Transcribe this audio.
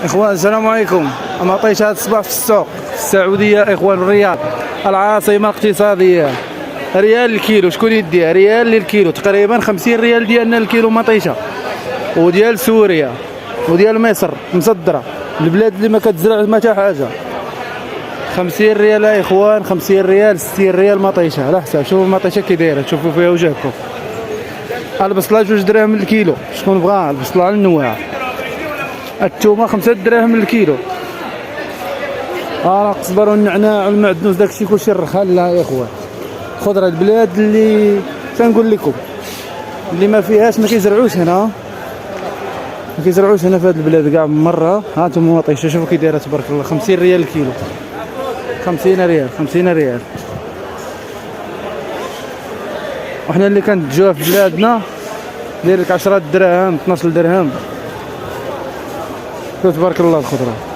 اخوان السلام عليكم. مطيش هذا الصباح في السوق في السعوديه اخوان، الرياض العاصمه الاقتصاديه. ريال الكيلو، شكون يديها؟ ريال للكيلو، تقريبا 50 ريال ديالنا الكيلو مطيشه. وديال سوريا وديال مصر مصدره، البلاد اللي ما كتزرع ما حتى حاجه. 50 ريال يا اخوان، 50 ريال 60 ريال مطيشه على حساب. شوفوا المطيشه كي دايره، تشوفوا فيها وجهكم. البصله 2 دراهم الكيلو، شكون بغا البصله النواع. الثومه 5 دراهم الكيلو. القزبر والنعناع والمعدنوس داكشي كلشي رخان. لا يا اخوان، خضره البلاد اللي تنقول لكم اللي ما فيهاش ما كيزرعوش هنا، ما كيزرعوش هنا في هاد البلاد كاع مره. ها انتم مطيشه شوفوا كي دايره تبارك الله. 50 ريال الكيلو، 50 ريال 50 ريال. وحنا اللي كنتجوها في بلادنا داير لك 10 دراهم 12 درهم. تبارك الله الخضره.